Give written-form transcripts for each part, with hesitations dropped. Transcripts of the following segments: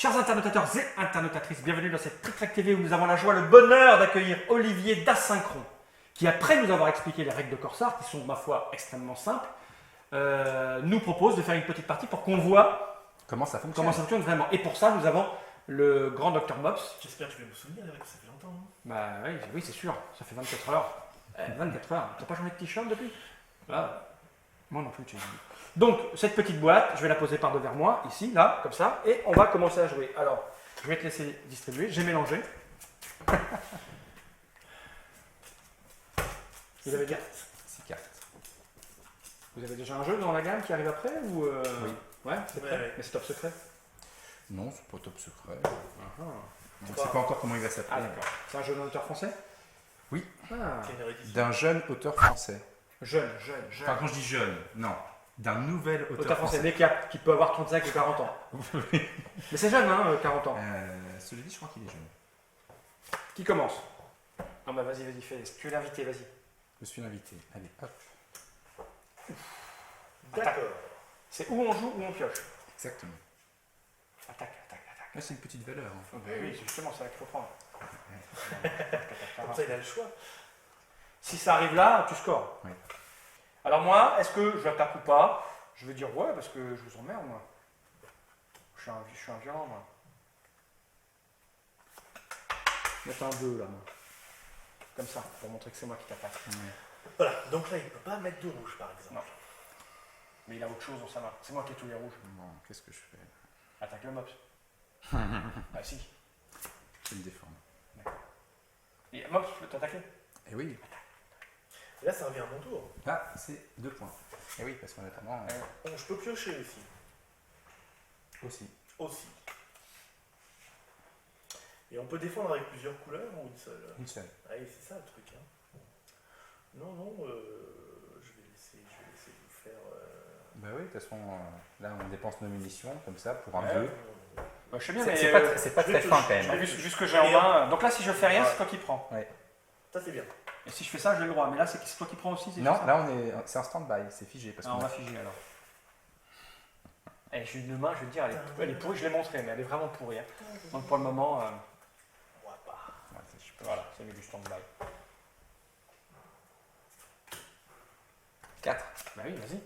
Chers internautateurs et internautatrices, bienvenue dans cette Trick Track TV où nous avons la joie, le bonheur d'accueillir Olivier d'Asynchron, qui après nous avoir expliqué les règles de Corsair, qui sont ma foi extrêmement simples, nous propose de faire une petite partie pour qu'on voit comment ça fonctionne vraiment. Et pour ça, nous avons le grand Dr Mops. J'espère que je vais me souvenir, Eric, ça fait longtemps. Hein. Bah oui, c'est sûr, ça fait 24 heures. 24 heures, t'as pas changé de t-shirt depuis? Moi non plus, tu dis. Donc, cette petite boîte, je vais la poser par devers moi, ici, là, comme ça, et on va commencer à jouer. Alors, je vais te laisser distribuer, j'ai mélangé. Vous avez, 6 cartes. vous avez déjà un jeu dans la gamme qui arrive après ou Oui. Ouais, c'est prêt, Ouais. mais c'est top secret. Non, c'est pas top secret. Ah, On ne sait pas encore comment il va s'appeler. d'accord. C'est un jeu d'un auteur français? Oui. Ah, C'est une réédition. D'un jeune auteur français. jeune. Enfin, quand je dis jeune, non. D'un nouvel Auteur français, mais qui peut avoir 35 ou 40 ans. Mais c'est jeune, hein, 40 ans. Celui dit, je crois qu'il est jeune. Qui commence? Non, bah vas-y, fais. Tu es l'invité, vas-y. Je suis l'invité. Allez, hop. D'accord. C'est où on joue, où on pioche. Exactement. Attaque. Là, c'est une petite valeur. Hein. Oh, bah oui, c'est justement ça qu'il faut prendre. Comme ça, il a le choix. Si ça arrive là, tu scores. Oui. Alors moi, est-ce que je l'attaque ou pas? Je vais dire ouais, parce que je vous emmerde, moi. Je suis un violent, moi. Mettre un 2, là, moi. Comme ça, pour montrer que c'est moi qui t'attaque. Voilà, donc là, il ne peut pas mettre de rouge, par exemple. Non. Mais il a autre chose dans sa main. C'est moi qui ai tous les rouges. Bon, qu'est-ce que je fais? Attaque le mops. Ah si. Je vais me défendre. Et mops, tu peux t'attaquer? Eh oui. Et là, ça revient à mon tour. Là, c'est 2 points. Eh oui, parce qu'en attendant, Bon, je peux piocher aussi. aussi. Aussi. Et on peut défendre avec plusieurs couleurs ou une seule? Une seule. Ah oui, c'est ça le truc. Hein. Non, je vais laisser vous faire... Bah oui, de toute façon, là, on dépense nos munitions, comme ça, pour un Ouais, 2. Bah, je sais bien, C'est mais c'est pas je vais très te- fin, quand je même. vais- vu ce que j'ai en main. Donc là, si je fais rien, c'est toi qui prends. Ça, c'est bien. Et si je fais ça, j'ai le droit. Mais là, c'est toi qui prends aussi. C'est Non, ça là, c'est un stand-by, c'est figé. Parce Ah, on qu'on va figer alors. Eh, j'ai une main, je vais te dire, elle est pourrie, je l'ai montré, mais elle est vraiment pourrie. Hein. Donc pour le moment, Moi, pas. Ouais, je peux- voilà, c'est mieux du stand-by. 4. Bah oui, vas-y.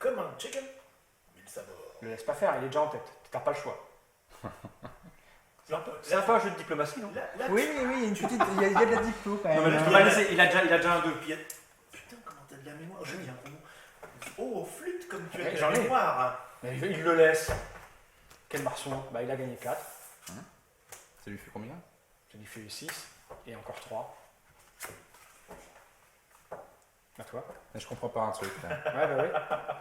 Comme un chicken, mille sabords. Le laisse pas faire, il est déjà en tête. T'as pas le choix. Là, C'est un peu un jeu de diplomatie, non? là, Oui, une petite. Il y a de la diplo quand même. Non, mais tu peux pas laisser, il a déjà un 2. Putain, comment t'as de la mémoire? J'ai mis un gros mot. Oh, flûte, comme tu as Ouais, de j'en la ai. mémoire. Mais il le laisse. Quel marçon? Bah il a gagné 4. Ça lui fait combien? Ça lui fait 6. Et encore 3. À toi. Je comprends pas un truc là. Ouais, bah oui.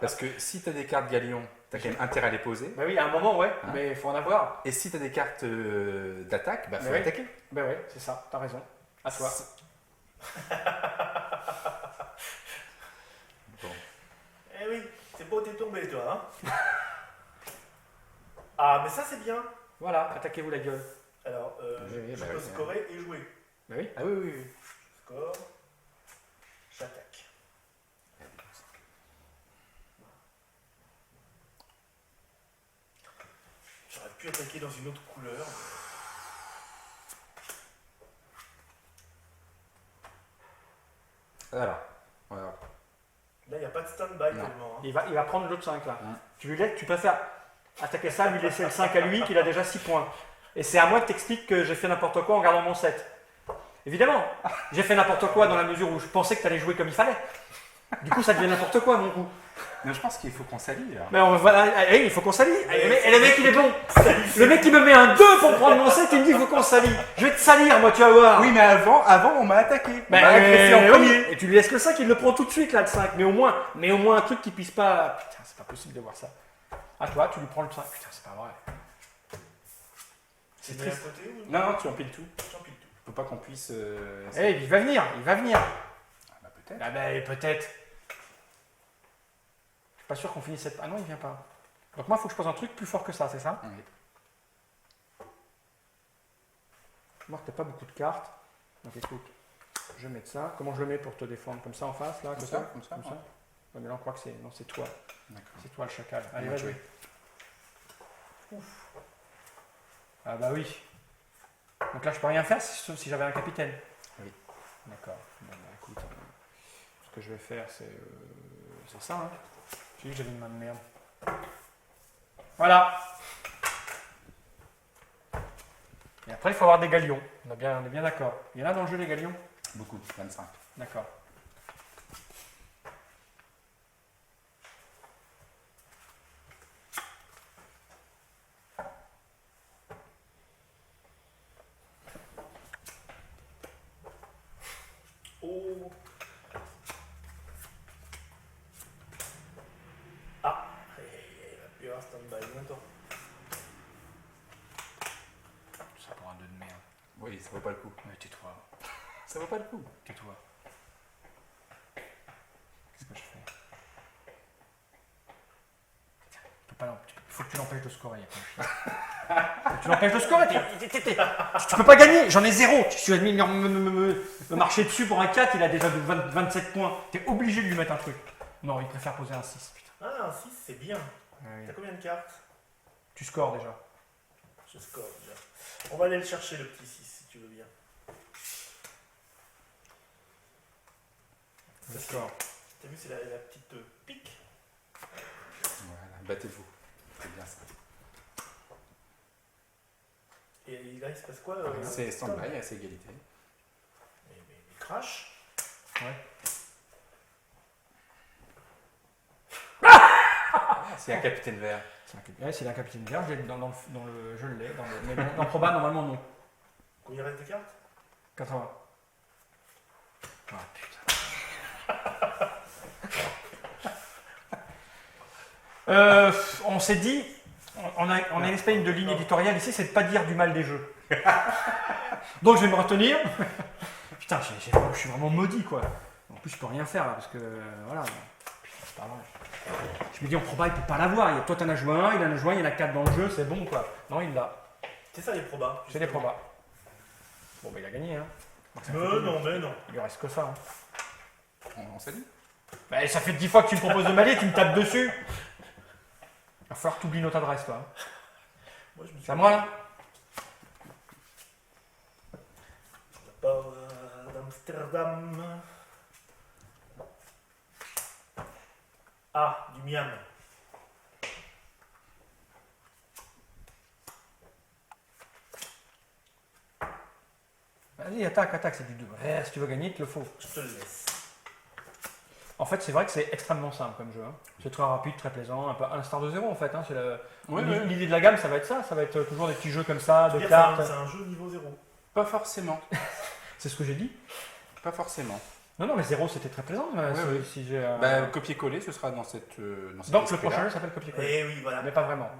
Parce que si t'as des cartes galion, t'as quand même intérêt à les poser. Bah oui, à un moment, ouais. Hein? Mais il faut en avoir. Et si t'as des cartes d'attaque, bah faut Mais oui. attaquer. Bah ouais, c'est ça, t'as raison. À toi. Bon. Eh oui, c'est beau, t'es tombé, toi. Hein. Ah, mais ça, c'est bien. Voilà, attaquez-vous la gueule. Alors, Oui, je bah peux oui, scorer et jouer. Bah oui. Ah oui. Score. J'attaque. J'aurais pu attaquer dans une autre couleur. Voilà. Voilà. Là, il n'y a pas de stand-by Non. tellement. Hein. Il va prendre l'autre 5 là. Hein. Tu préfères attaquer ça, lui laisser le 5 à lui, qu'il a déjà 6 points. Et c'est à moi que t'expliques que j'ai fait n'importe quoi en gardant mon 7. Évidemment, j'ai fait n'importe quoi dans la mesure où je pensais que t'allais jouer comme il fallait. Du coup, ça devient n'importe quoi, mon coup. Mais je pense qu'il faut qu'on s'allie là. Mais voilà, il faut qu'on s'allie. Et le mec, il est bon. Le mec, il me met un 2 pour prendre mon 7, il me dit il faut qu'on s'allie. Je vais te salir, moi, tu vas voir. Oui, mais avant on m'a attaqué. On Ben, m'a agressé en oui. premier. Et tu lui laisses le 5, il le prend tout de suite là, le 5. Mais au moins un truc qui puisse pas. Putain, c'est pas possible de voir ça. À toi, tu lui prends le 5. Putain, c'est pas vrai. C'est triste. À côté ou Non, tu empiles tout. J'empile tout. Faut pas qu'on puisse. Eh, il va venir. Ah, bah peut-être. Ah ben, peut-être. Je suis pas sûr qu'on finisse cette. Ah non, il vient pas. Donc moi, il faut que je pose un truc plus fort que ça, c'est ça? Oui. Moi, t'as pas beaucoup de cartes. Donc écoute, je vais mettre ça. Comment je le mets pour te défendre? Comme ça en face, là, Comme ça, Ouais, mais là, on croit que c'est. Non, c'est toi. D'accord. C'est toi le chacal. Allez, On va va jouer. Ouf. Ah bah oui. Donc là, je peux rien faire sauf si j'avais un capitaine. Oui. D'accord. Bon, bah, écoute, ce que je vais faire, c'est ça. Hein. J'ai dit que j'avais une main de merde. Voilà. Et après, il faut avoir des galions. On est bien d'accord. Il y en a dans le jeu, les galions? Beaucoup, 25. D'accord. Oh. Ah. Il va plus y avoir stand-by longtemps. Ça pour un 2 de merde. Oui, ça vaut pas le coup. Mais tais-toi. Ça vaut pas le coup. Tais-toi. Qu'est-ce que je fais? Faut que tu l'empêches de scorer. Faut que tu l'empêches de scorer. Tu peux pas gagner. J'en ai 0. Tu vas me marcher dessus pour un 4. Il a déjà 27 points. T'es obligé de lui mettre un truc. Non, il préfère poser un 6. Putain. Ah, un 6, c'est bien. Ouais. T'as combien de cartes? Tu scores déjà. Je score déjà. On va aller le chercher, le petit 6, si tu veux bien. Je score. T'as vu, c'est la petite pique. Voilà, battez-vous. C'est bien ça. Et là, il se passe quoi C'est stand-by, c'est égalité. Mais crash. Ouais. C'est un capitaine vert. C'est la capitaine vert. Je l'ai. Mais bon, dans Proba, normalement, non. Combien il reste de cartes? 80. Ah putain. On s'est dit, on a une espèce de ligne éditoriale ici, c'est de pas dire du mal des jeux. Donc je vais me retenir. Putain, je suis vraiment maudit quoi. En plus je peux rien faire là parce que voilà. Putain, c'est pas vrai. Je me dis en proba il peut pas l'avoir. Toi t'en as joué un, il en a joué un, il y en a 4 dans le jeu, c'est bon quoi. Non il l'a. C'est ça les probas. C'est des probas. Bon bah il a gagné hein. Mais non. Il lui reste que ça. Hein. On s'est dit. Bah, ça fait 10 fois que tu me proposes de m'aller, tu me tapes dessus. Il va falloir que tu oublies notre adresse, toi. Hein. Moi, je me suis C'est à moi, là? Pas d'Amsterdam. Ah, du miam. Vas-y, attaque, c'est du 2. Si tu veux gagner, il te le faut. Je te le laisse. En fait, c'est vrai que c'est extrêmement simple comme jeu. Hein. C'est très rapide, très plaisant, un peu à l'instar de 0 en fait. Hein. L'idée de la gamme, ça va être toujours des petits jeux comme ça, de cartes. C'est un jeu niveau 0. Pas forcément. C'est ce que j'ai dit. Pas forcément. Non, mais 0 c'était très plaisant. Oui. Si j'ai, copier-coller, ce sera dans cette. Donc le prochain jeu s'appelle copier-coller. Eh oui, voilà. Mais pas vraiment.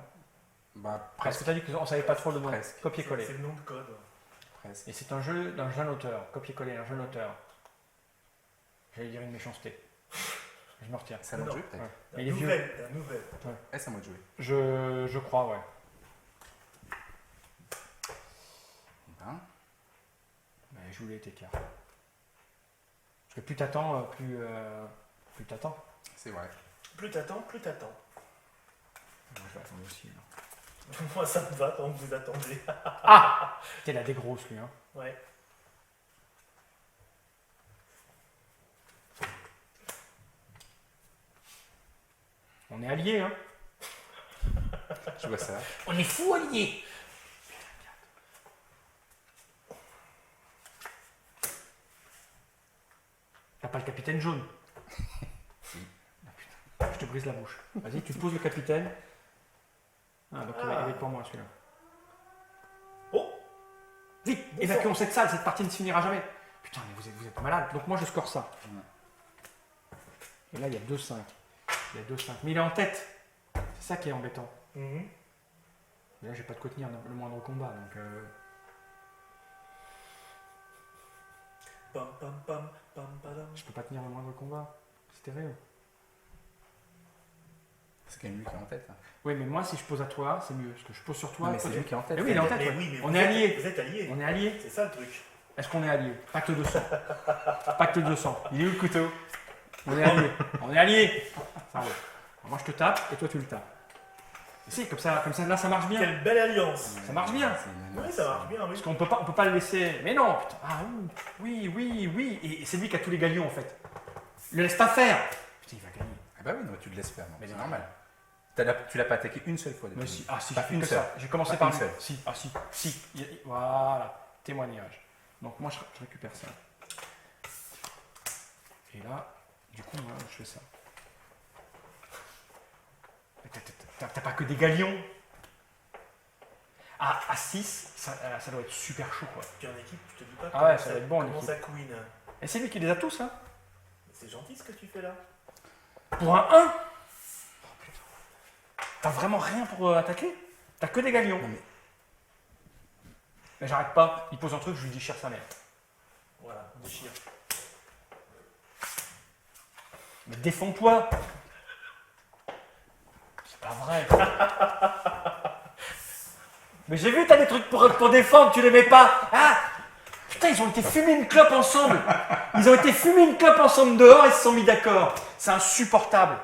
Bah, Parce que tu as dit qu'on savait pas trop le nom. Presque. Copier-coller. C'est le nom de code. presque. Et c'est un jeu d'un jeune auteur. Copier-coller, un jeune auteur. J'allais dire une méchanceté. Je me retiens. C'est à moi de jouer, peut-être. Ouais. La Mais il est vieux. nouvelle. C'est à moi de jouer. Je crois, ouais. Ben, Mais joue les tes cartes. Parce que plus t'attends, plus t'attends. c'est vrai. Plus t'attends, plus t'attends. Moi je vais attendre aussi. Là. Moi ça me va tant que vous attendez. T'es la des grosses lui, hein. Ouais. On est alliés, hein. Je vois ça. On est fous alliés. T'as pas le capitaine jaune. Ah, putain. Je te brise la bouche. Vas-y, tu poses le capitaine. Ah, donc il va être pour moi celui-là. Oh. Vite, évacuons cette salle, cette partie ne se finira jamais. Putain, mais vous êtes malade. Donc moi je score ça. Et là il y a 2-5. Il y a 2-5. Mais il est en tête. C'est ça qui est embêtant. Mhm. Mais là j'ai pas de quoi tenir le moindre combat. Donc Pam pam pam pam padam. je peux pas tenir le moindre combat. C'est terrible. C'est quand même lui qui est en tête. Hein. Oui, mais moi si je pose à toi, c'est mieux. Parce que je pose sur toi. Non, mais toi, c'est tu- lui qui est en tête. Eh oui, il est en tête. Mais ouais. oui, mais On vous est êtes- alliés. Vous êtes alliés. On est alliés. C'est ça le truc. Est-ce qu'on est alliés? Pacte de sang. Pacte de sang. Il est où le couteau? On est alliés. On est alliés. Ça roule. Alors moi je te tape et toi tu le tapes. Si, comme ça, là, ça marche bien. Quelle belle alliance. Ça marche bien. C'est une Oui, alliance, ça marche bien, oui. Parce qu'on peut pas le laisser. Mais non, putain. Ah oui. Et c'est lui qui a tous les galions en fait. Le laisse pas faire. Putain, il va gagner. Ah bah oui, non, mais tu le laisses faire, non, Mais c'est non. normal. Tu l'as pas attaqué une seule fois. Mais depuis. si, si, Pas j'ai fait une que seule. ça. J'ai commencé Pas par une lui. seule. Si. Voilà. Témoignage. Donc moi, je récupère ça. Et là, du coup, moi, je fais ça. T'as pas que des galions. À 6, ça doit être super chaud, quoi. Puis en équipe, je te dis pas Ah ouais, ça va être bon en comment équipe. ça couine. Et c'est lui qui les a tous, hein. C'est gentil ce que tu fais là. Pour un 1 T'as vraiment rien pour attaquer. T'as que des galions. Non, Mais j'arrête pas. Il pose un truc, je lui dis cher sa mère. Voilà, déchire. Mais défends-toi. C'est pas vrai. Mais j'ai vu, t'as des trucs pour défendre, tu les mets pas. Ah putain, ils ont été fumer une clope ensemble. Ils ont été fumer une clope ensemble dehors et ils se sont mis d'accord. C'est insupportable.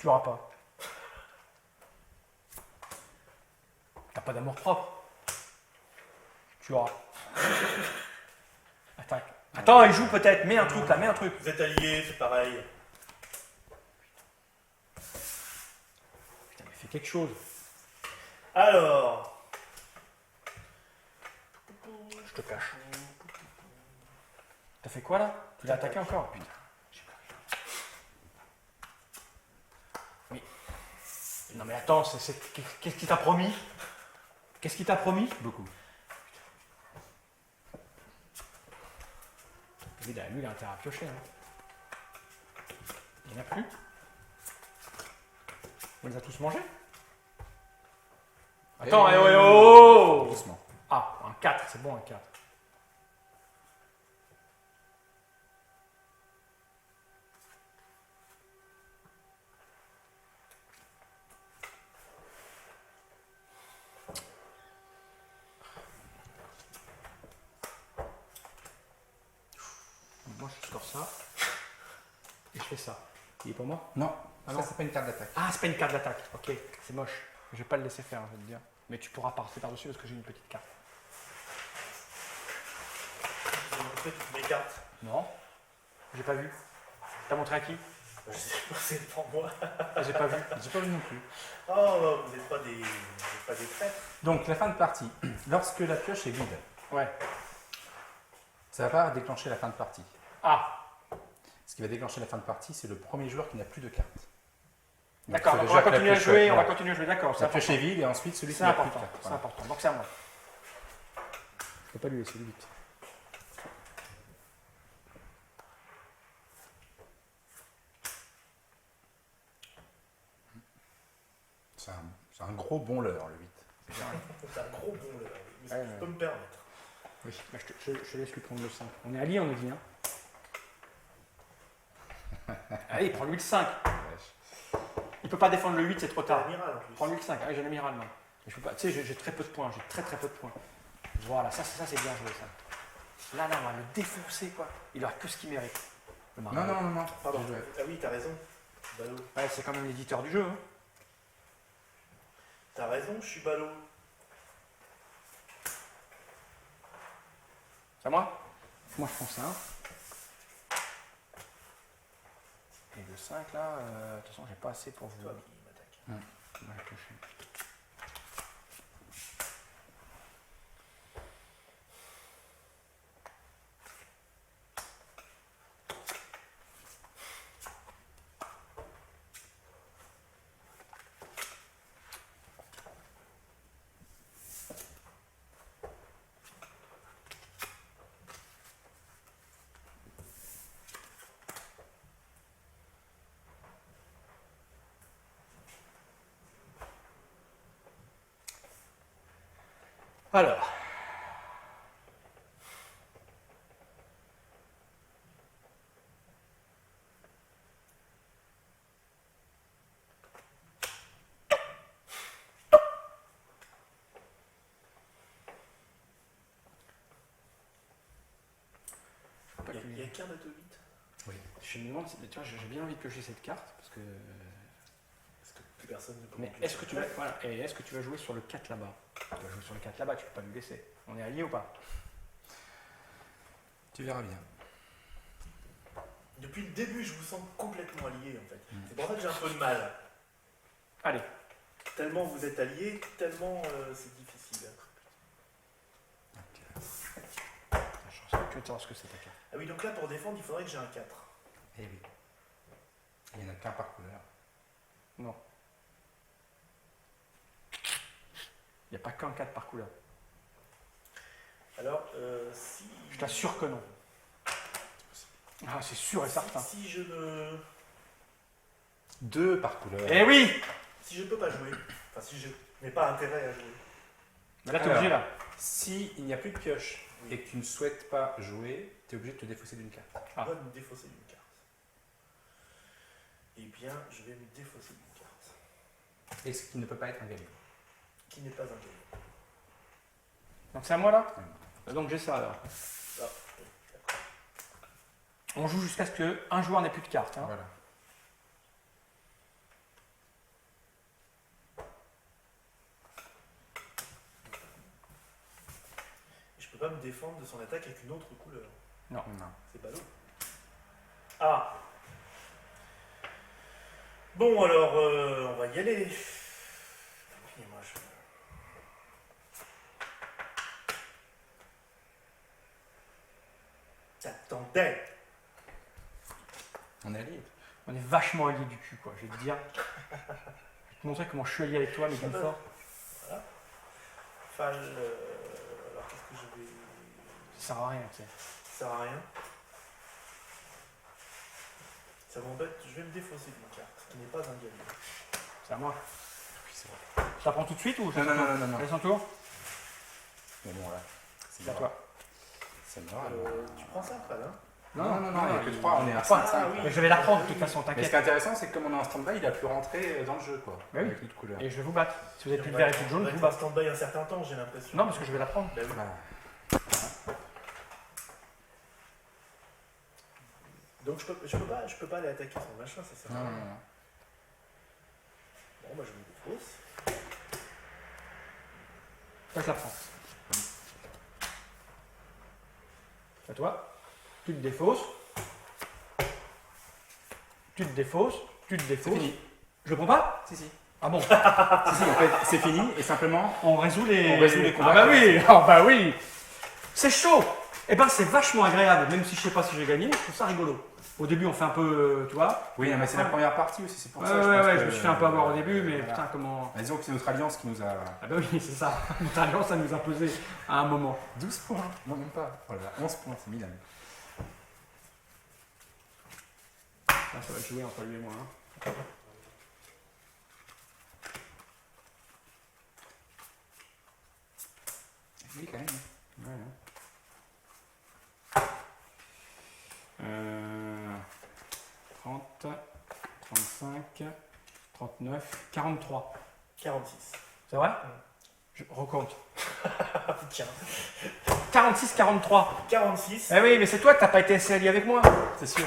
Tu l'auras pas. T'as pas d'amour propre. Tu auras. Attaque. Attends, il joue peut-être. Mets un truc là, mets un truc. Vous êtes alliés, c'est pareil. Putain, mais fais quelque chose. Alors. Je te cache. T'as fait quoi là? Tu l'as attaqué encore? Putain. j'ai plus rien. Mais. Non mais attends, qu'est-ce qu'il t'a promis? Qu'est-ce qu'il t'a promis? beaucoup. Lui, il a intérêt à piocher. Hein. Il n'y en a plus. On les a tous mangés? Attends, oh. Doucement. Ah, un 4, c'est bon un 4. Moi je sors ça. Et je fais ça. Il est pour moi? Non, Ah ça non. c'est pas une carte d'attaque. Ah, c'est pas une carte d'attaque. Ok, c'est moche. Je vais pas le laisser faire, je vais te dire. Mais tu pourras passer par-dessus parce que j'ai une petite carte. Je vais montrer toutes mes cartes. Non, j'ai pas vu. T'as montré à qui? Je sais pas, c'est pour moi. Ah, j'ai pas vu. J'ai pas vu non plus. Oh, vous n'êtes pas des traîtres. Donc la fin de partie. Lorsque la pioche est vide, Ouais. ça va pas déclencher la fin de partie. Ah, Ce qui va déclencher la fin de partie, c'est le premier joueur qui n'a plus de cartes. Donc, d'accord, il faut donc on va déjà que la continuer à pioche jouer, soit- on va voilà. continuer à jouer, d'accord. La pioche est vide et ensuite celui qui C'est n'a plus de important, cartes. c'est Voilà. important. Donc c'est à moi. Je peux pas lui laisser le 8. C'est un gros bon leurre, le 8. C'est un gros bon là. Mais Ouais, je ouais. peux me permettre. Oui, bah, je te laisse lui prendre le 5. On est alliés, on est dit. Hein. Allez, prends-lui le 5. Il peut pas défendre le 8, c'est trop T'as tard. l'amiral en plus. Prends-lui le 5. Ah, j'ai l'amiral, non. Mais je peux pas. Tu sais, j'ai très peu de points. J'ai très peu de points. Voilà, ça c'est bien joué, ça. Là, on va le défoncer, quoi. Il aura que ce qu'il mérite. Le Non, Mario. non. Pardon. Bien joué. Ah oui, t'as raison. Ballot. Ouais, c'est quand même l'éditeur du jeu. Hein. T'as raison, je suis ballot. C'est à moi? Moi, je prends ça. Et le 5, là, de toute façon, j'ai pas assez pour vous. Toi qui m'attaque. On va le piocher. Alors. Il y a qu'un bateau 8. Oui. Je me demande, tu vois, j'ai bien envie de piocher cette carte parce que. Parce que personne ne peut Mais manquer est-ce que, ça. tu vas, voilà, et est-ce que tu vas jouer sur le 4 là-bas? Tu vas jouer sur le 4 là-bas, tu peux pas nous laisser. On est alliés ou pas? Tu verras bien. Depuis le début, je vous sens complètement alliés en fait. C'est pour ça que j'ai un peu de mal. Allez. Tellement vous êtes alliés, tellement c'est difficile. Je suis curieux de savoir ce que c'est ta carte. Ah oui, donc là pour défendre, il faudrait que j'ai un 4. Eh oui. Il n'y en a qu'un par couleur. Non. Il n'y a pas qu'un 4 par couleur. Alors, si. Je t'assure que non. Ah, c'est sûr et certain. Si je ne. 2 par couleur. Eh oui! Si je peux pas jouer, enfin si je n'ai pas intérêt à jouer, Là, t'es obligé là. Si il n'y a plus de pioche et que tu ne souhaites pas jouer, tu es obligé de te défausser d'une carte. Ah. je dois me défausser d'une carte. Eh bien, je vais me défausser d'une carte. Et ce qui ne peut pas être un gagnant. Qui n'est pas un gagnant. Donc c'est à moi là? Donc j'ai ça alors. Ah, oui, d'accord. On joue jusqu'à ce qu'un joueur n'ait plus de cartes. Hein. Voilà. Et je peux pas me défendre de son attaque avec une autre couleur. Non. C'est ballot. Ah. Bon alors, on va y aller. Et moi, je... T'attendais. On est alliés. On est vachement alliés du cul quoi, je vais te dire. Je vais te montrer comment je suis allié avec toi, mais d'une fort. Voilà. Alors qu'est-ce que je vais... Ça sert à rien, tu sais. Ça sert à rien. Ça m'embête, je vais me défausser d'une carte, qui n'est pas un gagnant. C'est à moi. Oui, c'est vrai. Je la prends tout de suite ou je Non. laisse un tour? Mais bon, là, c'est C'est à mort. toi. C'est mort. Tu prends ça, Fred, hein? Non, il n'y a que 3, on est à Trois. 5. oui. Mais je vais la reprendre de toute façon, Mais ce qui t'inquiète. est intéressant, c'est que comme on est en stand-by, il a pu rentrer dans le jeu, quoi. Bah oui. Avec l'autre couleur. Et je vais vous battre. Si vous avez plus de On vert et va- plus de on jaune, va je vous être en bats. stand-by un certain temps, j'ai l'impression. Non, parce que je vais la prendre. Bah oui. Voilà. Donc je peux pas aller attaquer son machin, c'est ça? Non. Bon, bah je me défausse. Ça, je la prends. À toi. Tu te défausses. Tu te défausses. Tu te C'est défausses. fini. Je le prends pas? Si. Ah bon? Si, en fait, c'est fini et simplement. On résout les combats. Ah bah oui, ah bah oui. C'est chaud. Eh ben c'est vachement agréable, même si je sais pas si j'ai gagné, je trouve ça rigolo. Au début on fait un peu, tu vois. Oui, mais c'est la première partie aussi, c'est pour Ouais, ça. ouais, pense je que- me suis fait un peu avoir au début, mais voilà. putain comment. Bah, disons que c'est notre alliance qui nous a. Ah bah oui, c'est ça. Notre alliance, ça nous a pesé à un moment. 12 points. Non, même pas. Voilà, 11 points, c'est Milan. Là, ça va jouer entre lui et moi. Hein. Oui, quand même. Ouais, hein. 30, 35, 39, 43. 46. C'est vrai? Je recompte. Tiens. 46, 43. 46. Eh oui, mais c'est toi que t'as pas été assez allié avec moi, c'est sûr.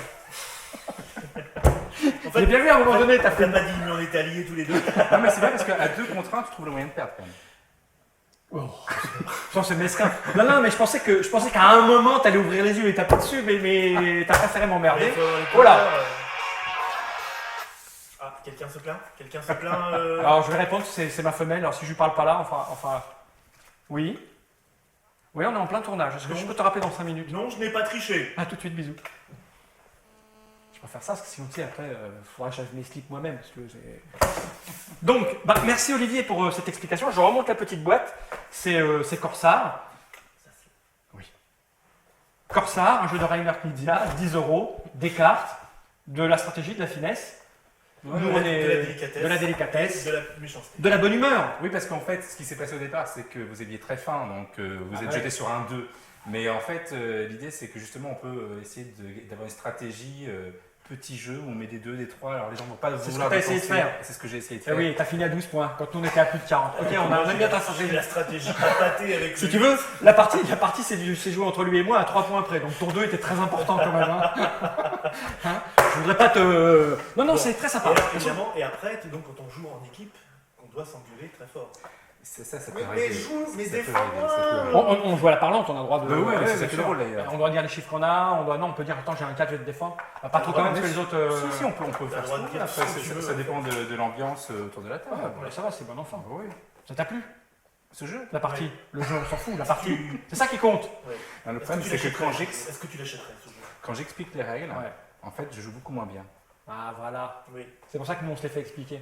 En J'ai bien vu à un moment donné, t'as fait T'as pas dit, mais on était alliés tous les deux. Non, mais c'est vrai parce qu'à 2 contre 1, tu trouves le moyen de perdre quand même. Oh, c'est mesquin. Non, mais je pensais qu'à un moment, t'allais ouvrir les yeux et taper dessus, mais t'as préféré m'emmerder. Oh là. Ah, quelqu'un se plaint? Quelqu'un se plaint Alors, je vais répondre, c'est ma femelle. Alors, si je lui parle pas là, enfin... Oui. Oui, on est en plein tournage. Est-ce que je peux te rappeler dans 5 minutes? Non, je n'ai pas triché. À tout de suite, bisous. Je préfère ça, parce que sinon, tu sais, après, il faudra que je m'explique moi-même. Parce que donc, bah, merci Olivier pour cette explication. Je remonte la petite boîte. C'est Corsair. Oui. Corsair, un jeu de Rainer Knizia, 10 €, des cartes, de la stratégie, de la finesse. Nous, de on la est délicatesse. de la délicatesse, De la méchanceté. de la bonne humeur. Oui, parce qu'en fait, ce qui s'est passé au départ, c'est que vous aviez très faim, donc vous êtes ouais. jeté sur un 2. Mais en fait, l'idée, c'est que justement, on peut essayer d'avoir une stratégie petit jeu où on met des 2, des 3. Alors les gens ne vont pas C'est ce vouloir que t'as essayé de dépenser. faire. C'est ce que j'ai essayé de Eh faire. oui, t'as fini à 12 points, quand nous on était à plus de 40. Ok, on a bien ta J'ai stratégie. la stratégie appâtée avec Si lui. tu veux, la partie c'est joué entre lui et moi à 3 points près. Donc ton 2 était très important quand même. Hein. Hein, je voudrais pas te. Non, Bon. c'est très Et sympa. alors, évidemment, et après, donc quand on joue en équipe, qu'on doit s'engueuler très fort. Ça peut Mais arriver. joue, mais Ça peut défends-moi. arriver, ça peut arriver. On joue à la parlante, on a le droit de. Bah ouais, c'est bien plus sûr. drôle, d'ailleurs. On doit dire les chiffres qu'on a, on peut dire attends, j'ai un 4, je vais te défendre. Pas trop quand même, parce que les autres. Si, on peut T'as faire le droit ça. de dire Après, ce que tu veux, ça dépend de l'ambiance autour de la table. Ah, voilà, ça va, c'est bon enfant. Oui. Ça t'a plu Ce jeu. la partie? Le jeu, on s'en fout, la partie. C'est ça qui compte. Ouais. Non, le Est-ce problème, tu c'est que l'achèterais Est-ce que tu l'achèterais ce jeu? quand j'explique les règles, Ouais. en fait, je joue beaucoup moins bien. Ah voilà. Oui. C'est pour ça que nous on se les fait expliquer.